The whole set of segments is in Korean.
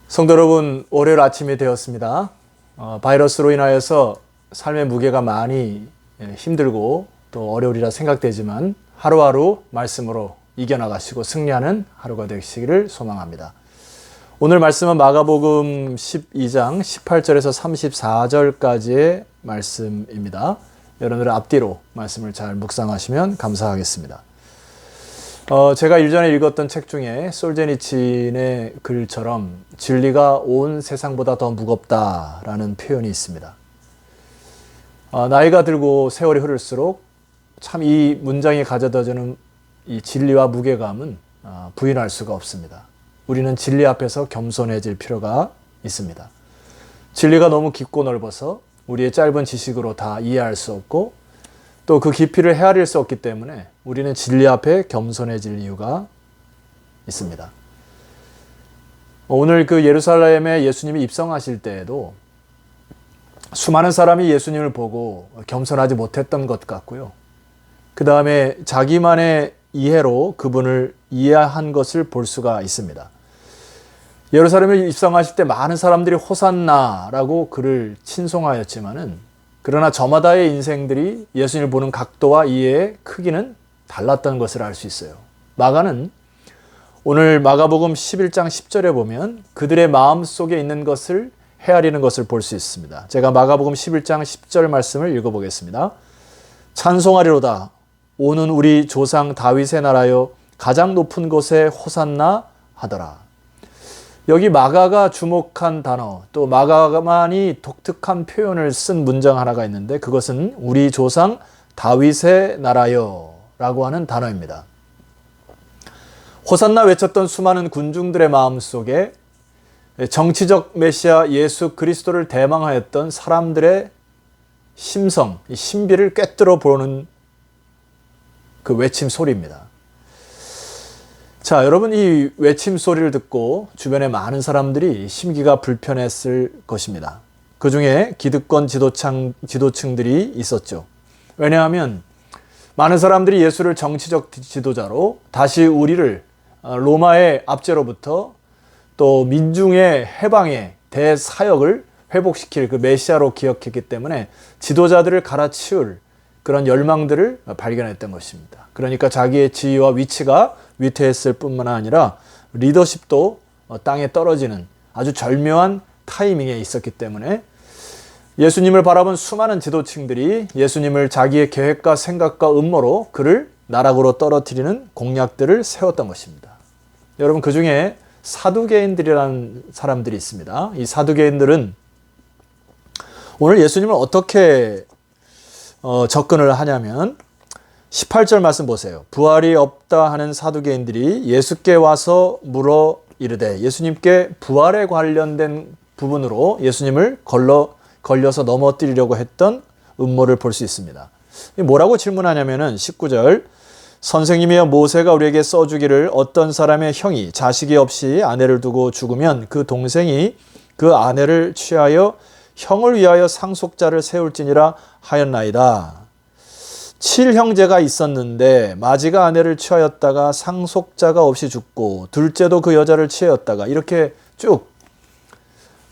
성도 여러분, 월요일 아침이 되었습니다. 바이러스로 인하여서 삶의 무게가 많이 힘들고 또 어려우리라 생각되지만 하루하루 말씀으로 이겨나가시고 승리하는 하루가 되시기를 소망합니다. 오늘 말씀은 마가복음 12장 18절에서 34절까지의 말씀입니다. 여러분들 앞뒤로 말씀을 잘 묵상하시면 감사하겠습니다. 제가 일전에 읽었던 책 중에 솔제니친의 글처럼 진리가 온 세상보다 더 무겁다라는 표현이 있습니다. 나이가 들고 세월이 흐를수록 참 이 문장이 가져다 주는 이 진리와 무게감은 부인할 수가 없습니다. 우리는 진리 앞에서 겸손해질 필요가 있습니다. 진리가 너무 깊고 넓어서 우리의 짧은 지식으로 다 이해할 수 없고 또 그 깊이를 헤아릴 수 없기 때문에 우리는 진리 앞에 겸손해질 이유가 있습니다. 오늘 그 예루살렘에 예수님이 입성하실 때에도 수많은 사람이 예수님을 보고 겸손하지 못했던 것 같고요. 그 다음에 자기만의 이해로 그분을 이해한 것을 볼 수가 있습니다. 예루살렘에 입성하실 때 많은 사람들이 호산나라고 그를 칭송하였지만은 그러나 저마다의 인생들이 예수님을 보는 각도와 이해의 크기는 달랐던 것을 알 수 있어요. 마가는 오늘 마가복음 11장 10절에 보면 그들의 마음 속에 있는 것을 헤아리는 것을 볼 수 있습니다. 제가 마가복음 11장 10절 말씀을 읽어보겠습니다. 찬송하리로다 오는 우리 조상 다윗의 나라여 가장 높은 곳에 호산나 하더라. 여기 마가가 주목한 단어, 또 마가만이 독특한 표현을 쓴 문장 하나가 있는데 그것은 우리 조상 다윗의 나라여 라고 하는 단어입니다. 호산나 외쳤던 수많은 군중들의 마음속에 정치적 메시아 예수 그리스도를 대망하였던 사람들의 심성, 신비를 꿰뚫어 보는 그 외침 소리입니다. 자, 여러분 이 외침 소리를 듣고 주변에 많은 사람들이 심기가 불편했을 것입니다. 그 중에 기득권 지도층들이 있었죠. 왜냐하면 많은 사람들이 예수를 정치적 지도자로 다시 우리를 로마의 압제로부터 또 민중의 해방의 대사역을 회복시킬 그 메시아로 기억했기 때문에 지도자들을 갈아치울 그런 열망들을 발견했던 것입니다. 그러니까 자기의 지위와 위치가 위태했을 뿐만 아니라 리더십도 땅에 떨어지는 아주 절묘한 타이밍에 있었기 때문에 예수님을 바라본 수많은 지도층들이 예수님을 자기의 계획과 생각과 음모로 그를 나락으로 떨어뜨리는 공약들을 세웠던 것입니다. 여러분 그 중에 사두개인들이라는 사람들이 있습니다. 이 사두개인들은 오늘 예수님을 어떻게 접근을 하냐면 18절 말씀 보세요. 부활이 없다 하는 사두개인들이 예수께 와서 물어 이르되 예수님께 부활에 관련된 부분으로 예수님을 걸려서 넘어뜨리려고 했던 음모를 볼 수 있습니다. 뭐라고 질문하냐면은 19절 선생님이여 모세가 우리에게 써주기를 어떤 사람의 형이 자식이 없이 아내를 두고 죽으면 그 동생이 그 아내를 취하여 형을 위하여 상속자를 세울지니라 하였나이다. 7형제가 있었는데 마지가 아내를 취하였다가 상속자가 없이 죽고 둘째도 그 여자를 취하였다가 이렇게 쭉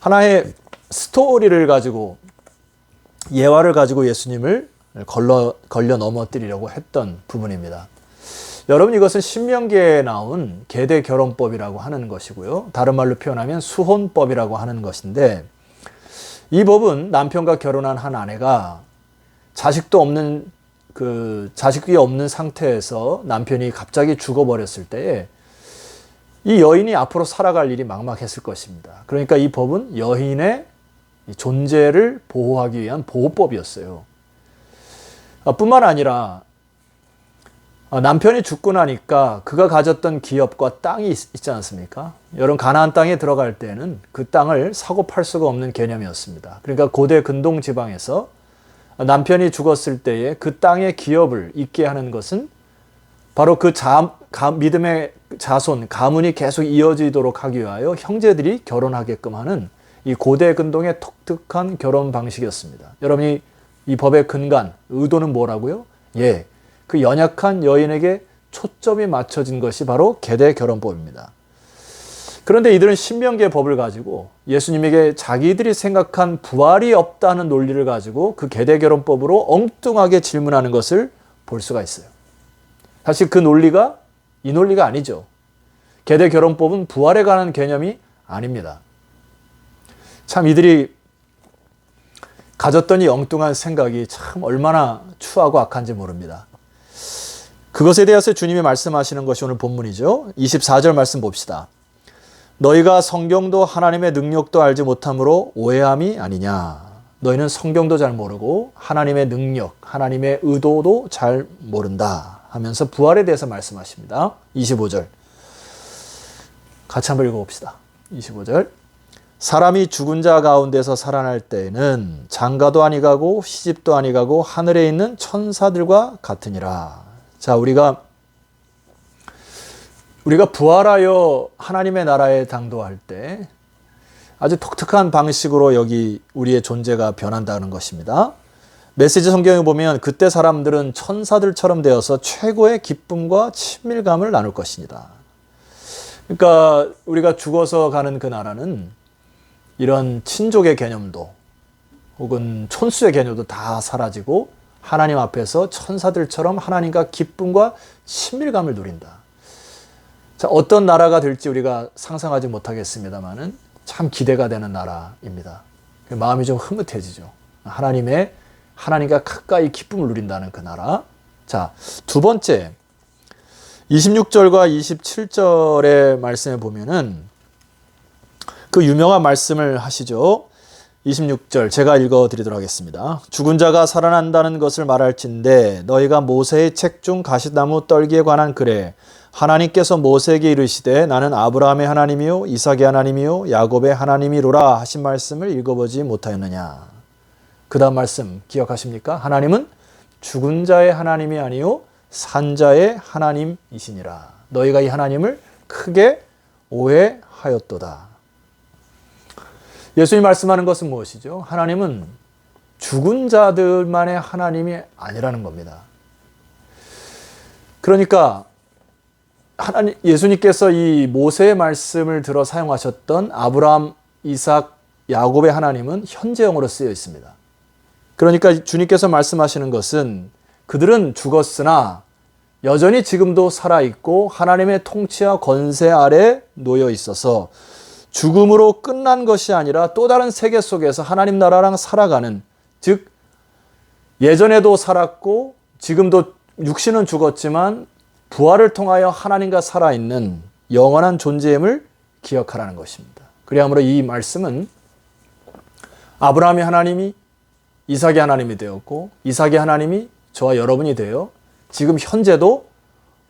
하나의 스토리를 가지고 예화를 가지고 예수님을 걸려 넘어뜨리려고 했던 부분입니다. 여러분 이것은 신명기에 나온 계대 결혼법이라고 하는 것이고요. 다른 말로 표현하면 수혼법이라고 하는 것인데 이 법은 남편과 결혼한 한 아내가 자식이 없는 상태에서 남편이 갑자기 죽어버렸을 때에 이 여인이 앞으로 살아갈 일이 막막했을 것입니다. 그러니까 이 법은 여인의 존재를 보호하기 위한 보호법이었어요. 뿐만 아니라 남편이 죽고 나니까 그가 가졌던 기업과 땅이 있지 않습니까? 여러분 가나안 땅에 들어갈 때는 그 땅을 사고 팔 수가 없는 개념이었습니다. 그러니까 고대 근동 지방에서 남편이 죽었을 때에 그 땅의 기업을 잇게 하는 것은 바로 그 믿음의 자손, 가문이 계속 이어지도록 하기 위하여 형제들이 결혼하게끔 하는 이 고대 근동의 독특한 결혼 방식이었습니다. 여러분이 이 법의 근간, 의도는 뭐라고요? 그 연약한 여인에게 초점이 맞춰진 것이 바로 계대 결혼법입니다. 그런데 이들은 신명기의 법을 가지고 예수님에게 자기들이 생각한 부활이 없다는 논리를 가지고 그 계대결혼법으로 엉뚱하게 질문하는 것을 볼 수가 있어요. 사실 그 논리가 이 논리가 아니죠. 계대결혼법은 부활에 관한 개념이 아닙니다. 참 이들이 가졌던 이 엉뚱한 생각이 참 얼마나 추하고 악한지 모릅니다. 그것에 대해서 주님이 말씀하시는 것이 오늘 본문이죠. 24절 말씀 봅시다. 너희가 성경도 하나님의 능력도 알지 못함으로 오해함이 아니냐. 너희는 성경도 잘 모르고 하나님의 능력, 하나님의 의도도 잘 모른다 하면서 부활에 대해서 말씀하십니다. 25절 같이 한번 읽어봅시다. 25절 사람이 죽은 자 가운데서 살아날 때에는 장가도 아니가고 시집도 아니가고 하늘에 있는 천사들과 같으니라. 자, 우리가 부활하여 하나님의 나라에 당도할 때 아주 독특한 방식으로 여기 우리의 존재가 변한다는 것입니다. 메시지 성경에 보면 그때 사람들은 천사들처럼 되어서 최고의 기쁨과 친밀감을 나눌 것입니다. 그러니까 우리가 죽어서 가는 그 나라는 이런 친족의 개념도 혹은 촌수의 개념도 다 사라지고 하나님 앞에서 천사들처럼 하나님과 기쁨과 친밀감을 누린다. 자, 어떤 나라가 될지 우리가 상상하지 못하겠습니다만은 참 기대가 되는 나라입니다. 마음이 좀 흐뭇해지죠. 하나님과 가까이 기쁨을 누린다는 그 나라. 자, 두 번째 26절과 27절의 말씀에 보면은 그 유명한 말씀을 하시죠. 26절 제가 읽어드리도록 하겠습니다. 죽은 자가 살아난다는 것을 말할진대 너희가 모세의 책 중 가시나무 떨기에 관한 글에 하나님께서 모세에게 이르시되 나는 아브라함의 하나님이요 이삭의 하나님이요 야곱의 하나님이로라 하신 말씀을 읽어보지 못하였느냐. 그 다음 말씀 기억하십니까? 하나님은 죽은 자의 하나님이 아니요 산 자의 하나님이시니라. 너희가 이 하나님을 크게 오해하였도다. 예수님이 말씀하는 것은 무엇이죠? 하나님은 죽은 자들만의 하나님이 아니라는 겁니다. 그러니까 예수님께서 이 모세의 말씀을 들어 사용하셨던 아브라함, 이삭, 야곱의 하나님은 현재형으로 쓰여 있습니다. 그러니까 주님께서 말씀하시는 것은 그들은 죽었으나 여전히 지금도 살아있고 하나님의 통치와 권세 아래 놓여 있어서 죽음으로 끝난 것이 아니라 또 다른 세계 속에서 하나님 나라랑 살아가는, 즉 예전에도 살았고 지금도 육신은 죽었지만 부활을 통하여 하나님과 살아있는 영원한 존재임을 기억하라는 것입니다. 그리하므로 이 말씀은 아브라함의 하나님이 이삭의 하나님이 되었고 이삭의 하나님이 저와 여러분이 되어 지금 현재도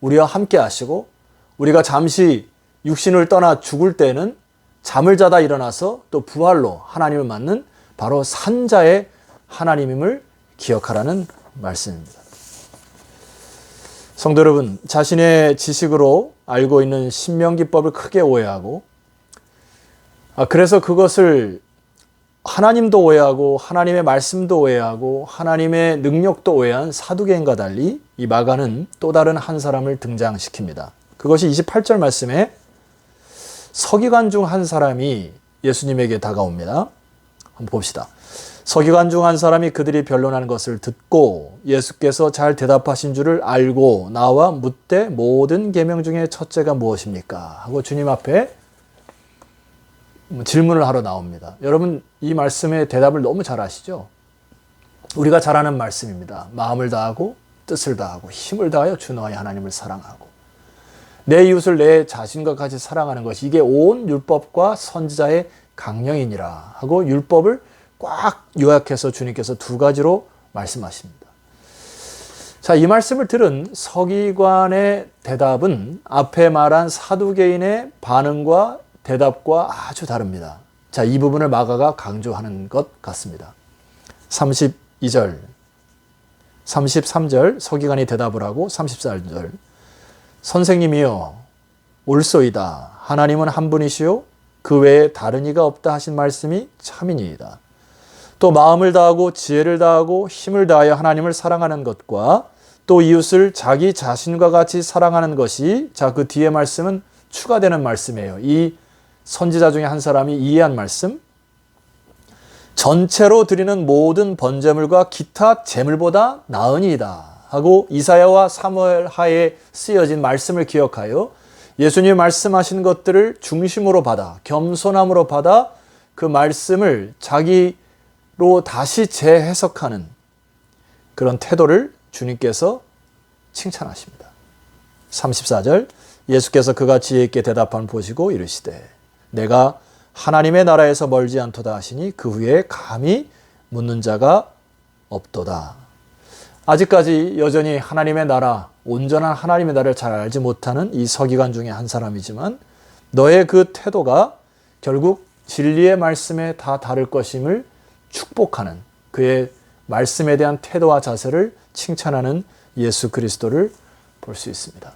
우리와 함께 하시고 우리가 잠시 육신을 떠나 죽을 때는 잠을 자다 일어나서 또 부활로 하나님을 맞는 바로 산자의 하나님임을 기억하라는 말씀입니다. 성도 여러분, 자신의 지식으로 알고 있는 신명기법을 크게 오해하고 그래서 그것을 하나님도 오해하고 하나님의 말씀도 오해하고 하나님의 능력도 오해한 사두개인과 달리 이 마가는 또 다른 한 사람을 등장시킵니다. 그것이 28절 말씀에 서기관 중 한 사람이 예수님에게 다가옵니다. 한번 봅시다. 서기관 중 한 사람이 그들이 변론하는 것을 듣고 예수께서 잘 대답하신 줄을 알고 나와 묻되 모든 계명 중에 첫째가 무엇입니까? 하고 주님 앞에 질문을 하러 나옵니다. 여러분 이 말씀의 대답을 너무 잘 아시죠? 우리가 잘 아는 말씀입니다. 마음을 다하고 뜻을 다하고 힘을 다하여 주 너의 하나님을 사랑하고 내 이웃을 내 자신과 같이 사랑하는 것이 이게 온 율법과 선지자의 강령이니라 하고 율법을 꽉 요약해서 주님께서 두 가지로 말씀하십니다. 자, 이 말씀을 들은 서기관의 대답은 앞에 말한 사두개인의 반응과 대답과 아주 다릅니다. 자, 이 부분을 마가가 강조하는 것 같습니다. 32절, 33절 서기관이 대답을 하고 34절 선생님이여 옳소이다. 하나님은 한 분이시요 그 외에 다른 이가 없다 하신 말씀이 참이니이다. 또 마음을 다하고 지혜를 다하고 힘을 다하여 하나님을 사랑하는 것과 또 이웃을 자기 자신과 같이 사랑하는 것이 자, 그 뒤에 말씀은 추가되는 말씀이에요. 이 선지자 중에 한 사람이 이해한 말씀, 전체로 드리는 모든 번제물과 기타 제물보다 나으니이다 하고 이사야와 사무엘 하에 쓰여진 말씀을 기억하여 예수님이 말씀하신 것들을 중심으로 받아 겸손함으로 받아 그 말씀을 자기로 다시 재해석하는 그런 태도를 주님께서 칭찬하십니다. 34절 예수께서 그가 지혜 있게 대답한 보시고 이르시되 내가 하나님의 나라에서 멀지 않도다 하시니 그 후에 감히 묻는 자가 없도다. 아직까지 여전히 하나님의 나라, 온전한 하나님의 나라를 잘 알지 못하는 이 서기관 중에 한 사람이지만 너의 그 태도가 결국 진리의 말씀에 다 다를 것임을 축복하는 그의 말씀에 대한 태도와 자세를 칭찬하는 예수 그리스도를 볼 수 있습니다.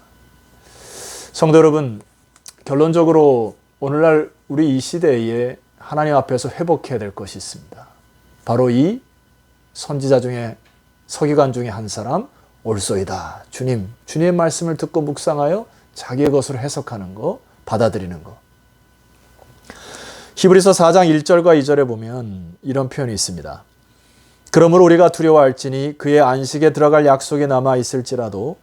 성도 여러분, 결론적으로 오늘날 우리 이 시대에 하나님 앞에서 회복해야 될 것이 있습니다. 바로 이 선지자 중에 서기관 중에 한 사람 올소이다. 주님의 말씀을 듣고 묵상하여 자기의 것으로 해석하는 거, 받아들이는 거. 히브리서 4장 1절과 2절에 보면 이런 표현이 있습니다. 그러므로 우리가 두려워할지니 그의 안식에 들어갈 약속이 남아 있을지라도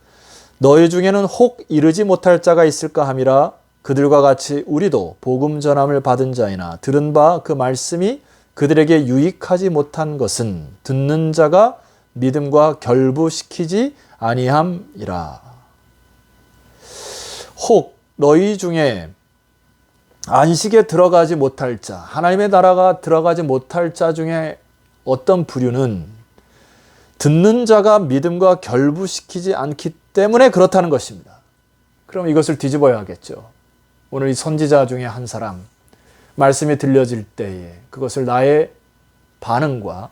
너희 중에는 혹 이르지 못할 자가 있을까 함이라 그들과 같이 우리도 복음 전함을 받은 자이나 들은 바 그 말씀이 그들에게 유익하지 못한 것은 듣는 자가 믿음과 결부시키지 아니함이라. 혹 너희 중에 안식에 들어가지 못할 자, 하나님의 나라가 들어가지 못할 자 중에 어떤 부류는 듣는 자가 믿음과 결부시키지 않기 때문에 그렇다는 것입니다. 그럼 이것을 뒤집어야 하겠죠. 오늘 이 선지자 중에 한 사람, 말씀이 들려질 때에 그것을 나의 반응과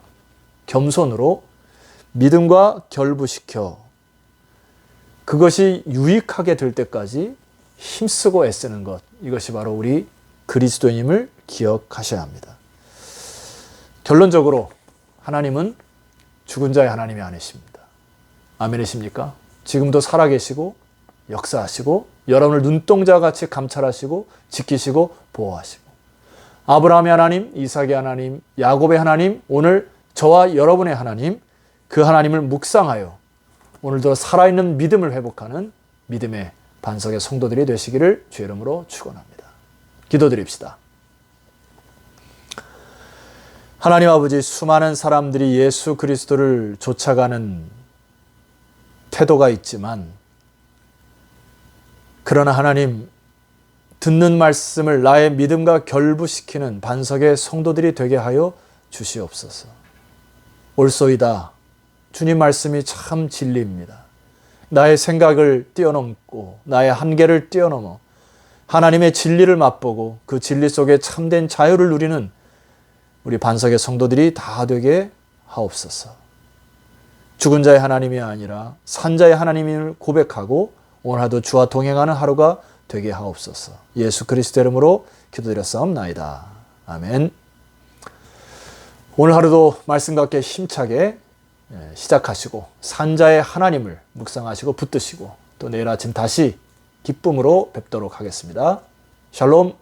겸손으로 믿음과 결부시켜 그것이 유익하게 될 때까지 힘쓰고 애쓰는 것, 이것이 바로 우리 그리스도인임을 기억하셔야 합니다. 결론적으로 하나님은 죽은 자의 하나님이 아니십니다. 아멘이십니까? 지금도 살아계시고 역사하시고 여러분을 눈동자같이 감찰하시고 지키시고 보호하시고 아브라함의 하나님, 이삭의 하나님, 야곱의 하나님, 오늘 저와 여러분의 하나님, 그 하나님을 묵상하여 오늘도 살아있는 믿음을 회복하는 믿음의 반석의 성도들이 되시기를 주의 이름으로 축원합니다. 기도드립시다. 하나님 아버지, 수많은 사람들이 예수 그리스도를 쫓아가는 태도가 있지만 그러나 하나님, 듣는 말씀을 나의 믿음과 결부시키는 반석의 성도들이 되게 하여 주시옵소서. 올소이다. 주님 말씀이 참 진리입니다. 나의 생각을 뛰어넘고 나의 한계를 뛰어넘어 하나님의 진리를 맛보고 그 진리 속에 참된 자유를 누리는 우리 반석의 성도들이 다 되게 하옵소서. 죽은 자의 하나님이 아니라 산 자의 하나님을 고백하고 오늘 하루 주와 동행하는 하루가 되게 하옵소서. 예수 그리스도 이름으로 기도드렸사옵나이다. 아멘. 오늘 하루도 말씀과 함께 힘차게 시작하시고 산 자의 하나님을 묵상하시고 붙드시고 또 내일 아침 다시 기쁨으로 뵙도록 하겠습니다. 샬롬.